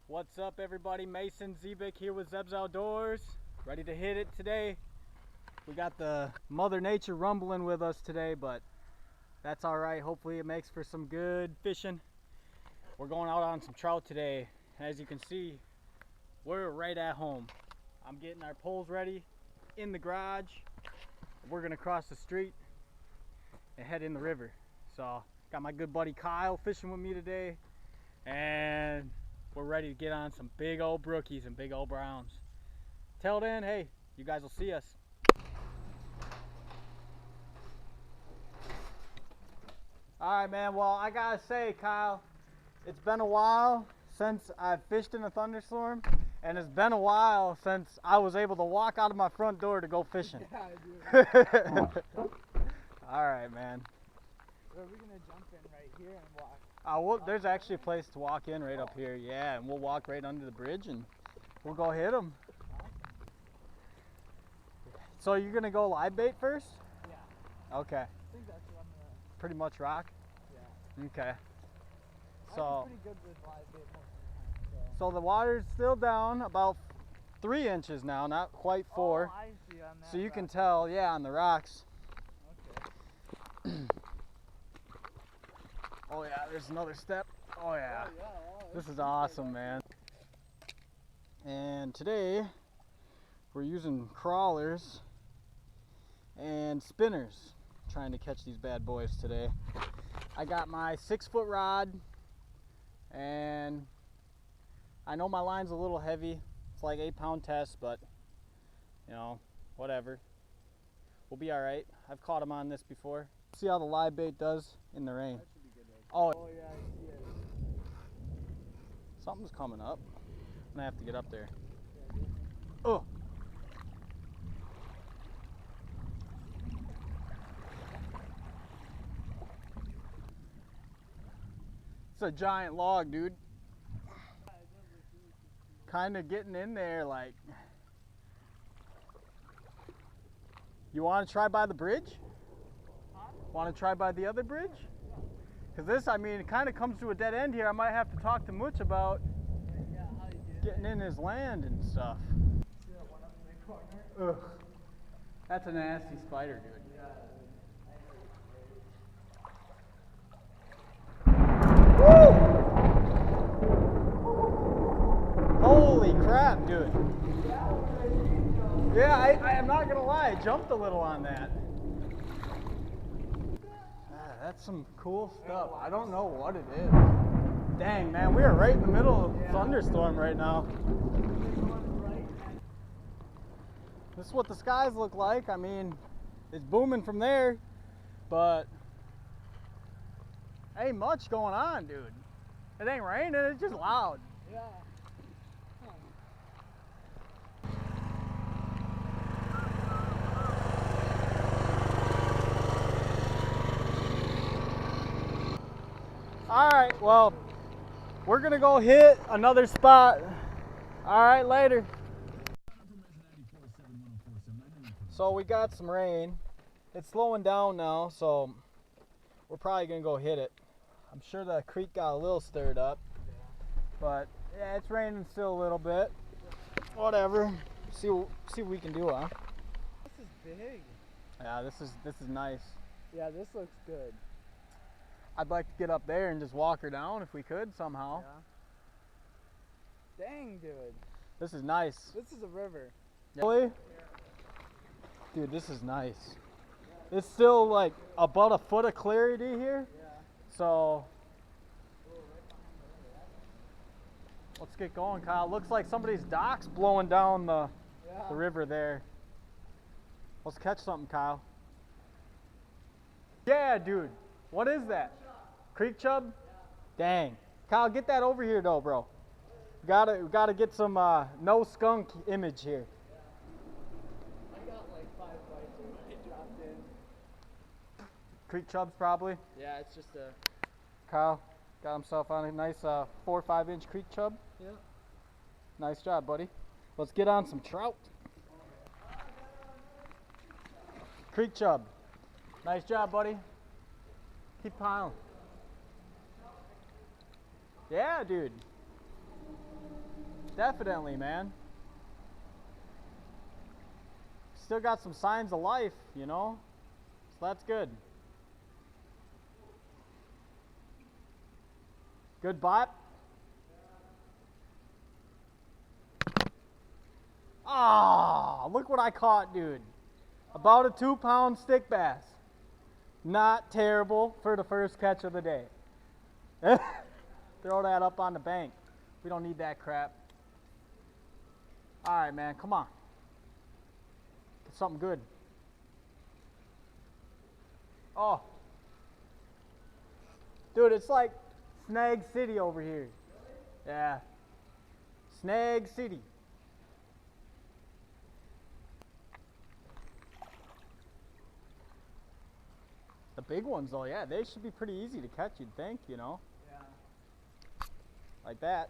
What's up, everybody? Mason Zebik here with Zeb's Outdoors, ready to hit it today. We got the Mother Nature rumbling with us today, but that's all right. Hopefully it makes for some good fishing. We're going out on some trout today. As you can see, we're right at home. I'm getting our poles ready in the garage. We're gonna cross the street and head in the river. So got my good buddy Kyle fishing with me today, and we're ready to get on some big old brookies and big old browns. Till then, hey, you guys will see us. All right, man. Well, I gotta say, Kyle, it's been a while since I've fished in a thunderstorm, and it's been a while since I was able to walk out of my front door to go fishing. Yeah, I do. All right, man. So are we gonna jump in right here and walk? There's actually a place to walk in right up here, yeah, and we'll walk right under the bridge and we'll go hit them. So you're gonna go live bait first? Yeah. Okay. I think that's what I'm gonna. Pretty much rock? Yeah. Okay. I'm So pretty good with live bait most of the time. So the water's still down about 3 inches now, not quite 4. Oh, I see on that. So you can rock. tell, yeah, on the rocks. Okay. Oh yeah, there's another step. Oh yeah. Oh, yeah. Oh, This is awesome, man. And today we're using crawlers and spinners trying to catch these bad boys today. I got my 6-foot rod, and I know my line's a little heavy. It's like 8-pound test, but you know, whatever. We'll be all right. I've caught them on this before. See how the live bait does in the rain. That should be good. Right? Oh, Oh yeah, I see it. something's coming up. I'm gonna have to get up there. Yeah, Oh. It's a giant log, dude. Kind of getting in there, like. You want to try by the bridge? Huh? Want to try by the other bridge? Because this, I mean, it kind of comes to a dead end here. I might have to talk to Mooch about yeah, how you doing? getting in his land and stuff. See that one up in the corner? Ugh. That's a nasty spider, dude. Yeah. Holy crap, dude. Yeah, I am not gonna lie, I jumped a little on that. That's some cool stuff. I don't know what it is. Dang, man, we are right in the middle of a thunderstorm right now. This is what the skies look like. I mean, it's booming from there, but ain't much going on, dude. It ain't raining, it's just loud. Yeah. All right, well, we're gonna go hit another spot. All right, later. So we got some rain. It's slowing down now, so we're probably gonna go hit it. I'm sure the creek got a little stirred up, but yeah, it's raining still a little bit. Whatever. See what we can do, huh? This is big. Yeah, this is nice. Yeah, this looks good. I'd like to get up there and just walk her down if we could somehow. Yeah. Dang, dude. This is nice. This is a river. Really? Yeah. Dude, this is nice. It's still like about a foot of clarity here. Yeah. So let's get going, Kyle. Looks like somebody's dock's blowing down the river there. Let's catch something, Kyle. Yeah, dude. What is that? Creek chub? Dang. Kyle, get that over here though, bro. We gotta get some no skunk image here. I got like 5 bites when I dropped in. Creek chubs probably. Yeah, it's just a. Kyle got himself on a nice 4 or 5 inch creek chub. Yeah. Nice job, buddy. Let's get on some trout. Creek chub. Nice job, buddy. Keep piling. Yeah, dude. Definitely, man. Still got some signs of life, you know? So that's good. Good bot. Ah, look what I caught, dude. About a 2-pound stick bass. Not terrible for the first catch of the day. Throw that up on the bank. We don't need that crap. All right, man, come on. Get something good. Oh. Dude, it's like Snag City over here. Yeah. Snag City. The big ones, though, yeah, they should be pretty easy to catch, you'd think, you know? Yeah. Like that.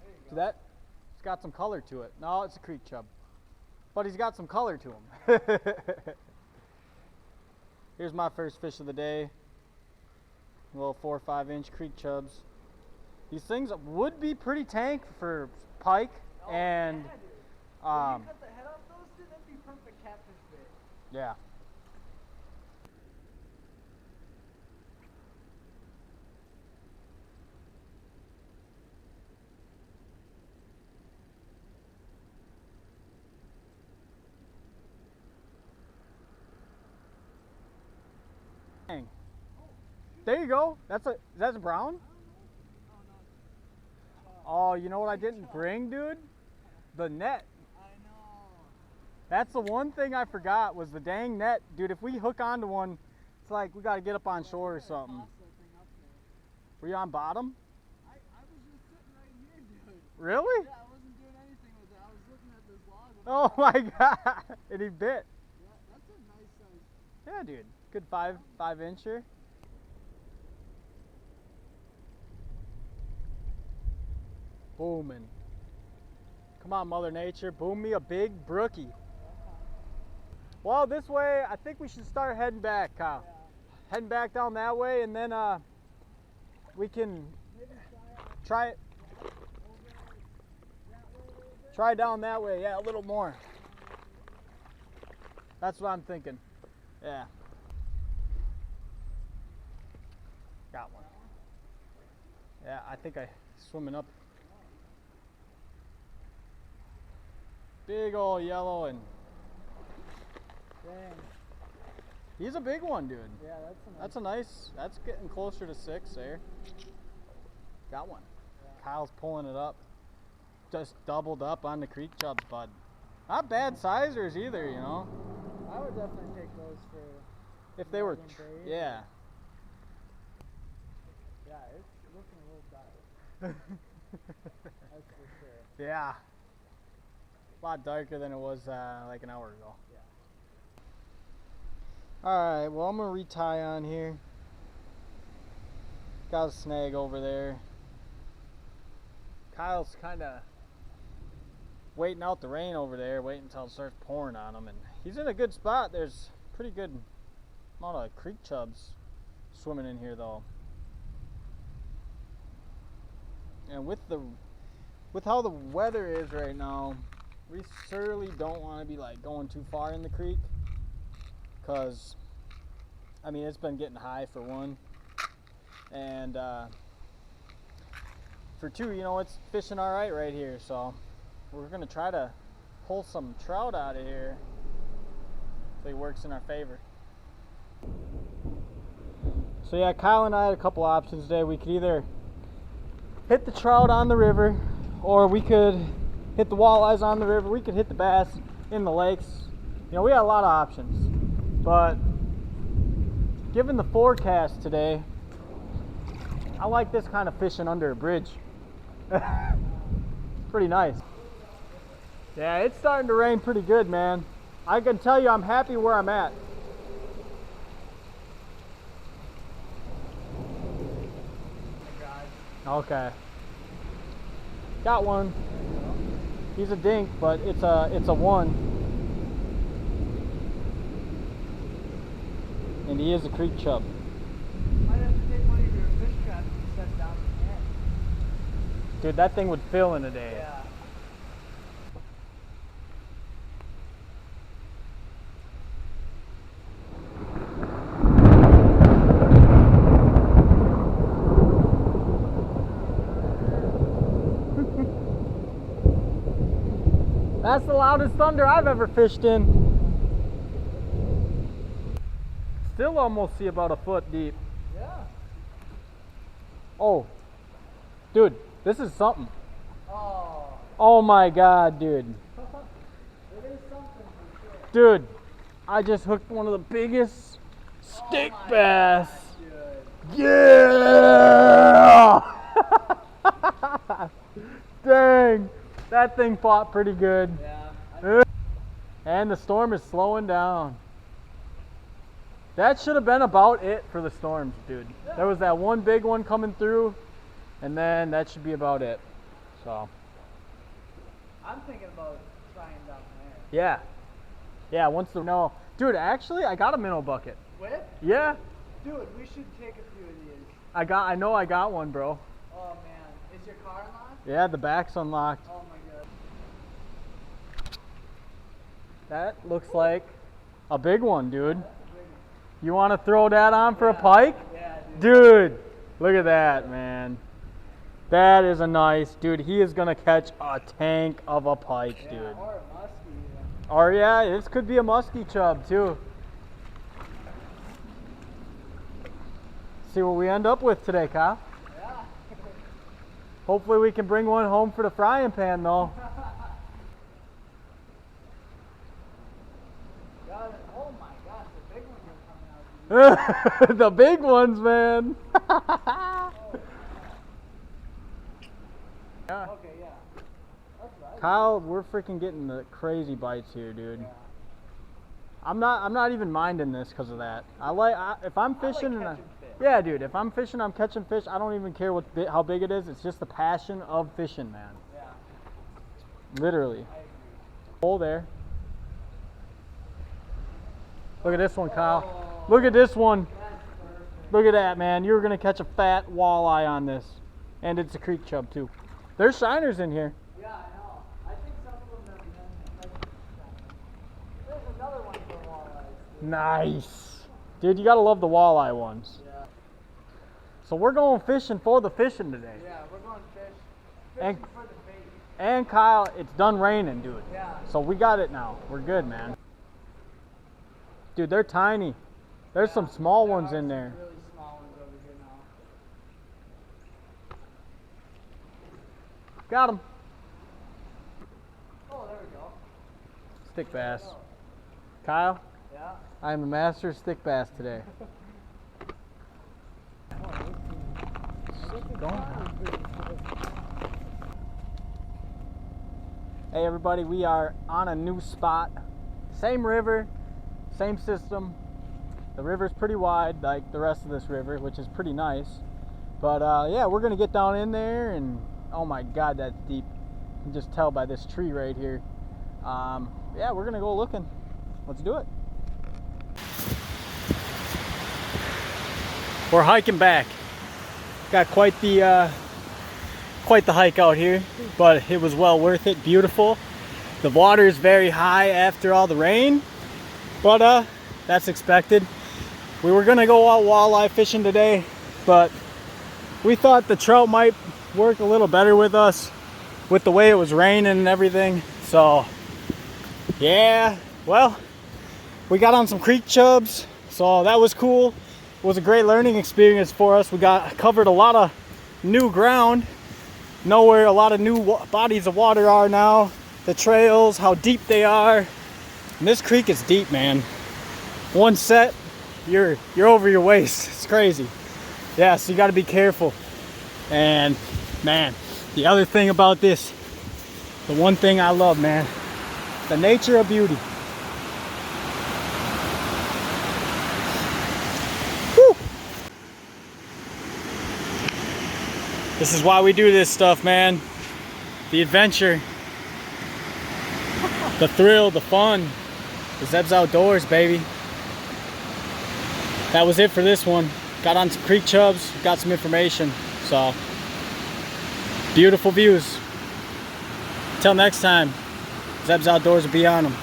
There you See go. that? It's got some color to it. No, it's a creek chub. But he's got some color to him. Here's my first fish of the day. Little 4 or 5 inch creek chubs. These things would be pretty tank for pike and Yeah, dude. When you cut the head off those, dude, that'd be perfect catfish bait. yeah. Dang. There you go. That's a brown? Oh, you know what I didn't bring, dude? The net. I know. That's the one thing I forgot was the dang net. Dude, if we hook onto one, it's like we gotta get up on shore or something. Toss that thing up there. Were you on bottom? I was just sitting right here, dude. Really? Yeah, I wasn't doing anything with it. I was looking at this log. Oh my god. And he bit. Yeah, that's a nice size. Yeah, dude. Good 5-incher. Booming. Come on, Mother Nature. Boom me a big brookie. Well, this way, I think we should start heading back, Kyle. Yeah. Heading back down that way, and then we can Maybe try it. Try down that way, yeah, a little more. That's what I'm thinking. Yeah. Got one. Yeah, I think I swimming up. Big old yellow, and Dang. he's a big one, dude. Yeah, that's a nice. That's getting closer to 6 there. Got one. Yeah. Kyle's pulling it up. Just doubled up on the creek chubs, bud. Not bad sizers either, you know. I would definitely take those for. If they were, Northern bait. yeah. Yeah, it's looking a little dark. That's for sure. Yeah. A lot darker than it was like an hour ago. Yeah. Alright, well, I'm going to retie on here. Got a snag over there. Kyle's kind of waiting out the rain over there, waiting until it starts pouring on him. And he's in a good spot. There's pretty good amount of creek chubs swimming in here, though. And with how the weather is right now, we surely don't want to be like going too far in the creek, because I mean, it's been getting high for one, and for two, you know, it's fishing all right here. So we're gonna try to pull some trout out of here so it works in our favor. So yeah, Kyle and I had a couple options today. We could either hit the trout on the river, or we could hit the walleyes on the river. We could hit the bass in the lakes. You know, we had a lot of options. But given the forecast today, I like this kind of fishing under a bridge. Pretty nice. Yeah, it's starting to rain pretty good, man. I can tell you I'm happy where I'm at. Okay. Got one. He's a dink, but it's a one. And he is a creek chub. Might have to take one of your fish traps and set it down in the end. Dude, that thing would fill in a day. Yeah. That's the loudest thunder I've ever fished in. Still almost see about a foot deep. Yeah. Oh, dude, this is something. Oh. Oh my God, dude. It is something for sure. Dude, I just hooked one of the biggest stick bass. Dude. Yeah! Dang, that thing fought pretty good. Yeah. And the storm is slowing down. That should have been about it for the storms, dude. Yeah. There was that one big one coming through, and then that should be about it. So, I'm thinking about trying down there. yeah. Yeah, once the, no. Dude, actually, I got a minnow bucket. With? Yeah. Dude, we should take a few of these. I know I got one, bro. Oh man. Is your car unlocked? Yeah, the back's unlocked. Oh my god. That looks like a big one, dude. That's a big one. You want to throw that on for a pike? Yeah, Dude, look at that, man. That is a nice, dude, he is going to catch a tank of a pike, Yeah, dude. or a muskie even. Or yeah, this could be a musky chub, too. See what we end up with today, Kyle. Yeah. Hopefully we can bring one home for the frying pan, though. God, oh my gosh, the big ones are coming out. The big ones, man. Yeah. Okay, yeah. That's right. Kyle, we're freaking getting the crazy bites here, dude. Yeah. I'm not even minding this because of that. If I'm fishing and catching fish. yeah, dude. If I'm fishing, I'm catching fish. I don't even care how big it is. It's just the passion of fishing, man. Yeah. Literally. I agree. Hole there. Look at this one, Kyle. Oh, Look at this one. that's perfect. Look at that, man. You're gonna catch a fat walleye on this, and it's a creek chub too. There's shiners in here. Yeah, I know. I think some of them have been like. There's another one for walleyes. Nice, dude. You gotta love the walleye ones. Yeah. So we're going fishing for the fishing today. Yeah, we're going And- fishing for the bait. And Kyle, it's done raining, dude. Yeah. So we got it now. We're good, man. Dude, they're tiny. There's some small There ones are in some there. Really small ones over here now. Got them. Oh, there we go. Stick bass. Oh, Kyle, yeah. I am a master of stick bass today. Hey everybody, we are on a new spot. Same river, same system. The river's pretty wide, like the rest of this river, which is pretty nice. But yeah, we're gonna get down in there, and oh my God, that's deep. You can just tell by this tree right here. Yeah, we're gonna go looking. Let's do it. We're hiking back. Got quite the hike out here, but it was well worth it. Beautiful. The water is very high after all the rain, but that's expected. We were gonna go out walleye fishing today, but we thought the trout might work a little better with us with the way it was raining and everything. So yeah, well, we got on some creek chubs, so that was cool. It was a great learning experience for us. We covered a lot of new ground, know where a lot of new bodies of water are now, the trails, how deep they are. And this creek is deep, man. One set, you're over your waist. It's crazy. Yeah, so you got to be careful. And man, the other thing about this, the one thing I love, man, the nature of beauty. Woo! This is why we do this stuff, man. The adventure, the thrill, the fun. The Zeb's Outdoors, baby. That was it for this one. Got on some creek chubs, got some information. So, beautiful views. Till next time, Zeb's Outdoors will be on them.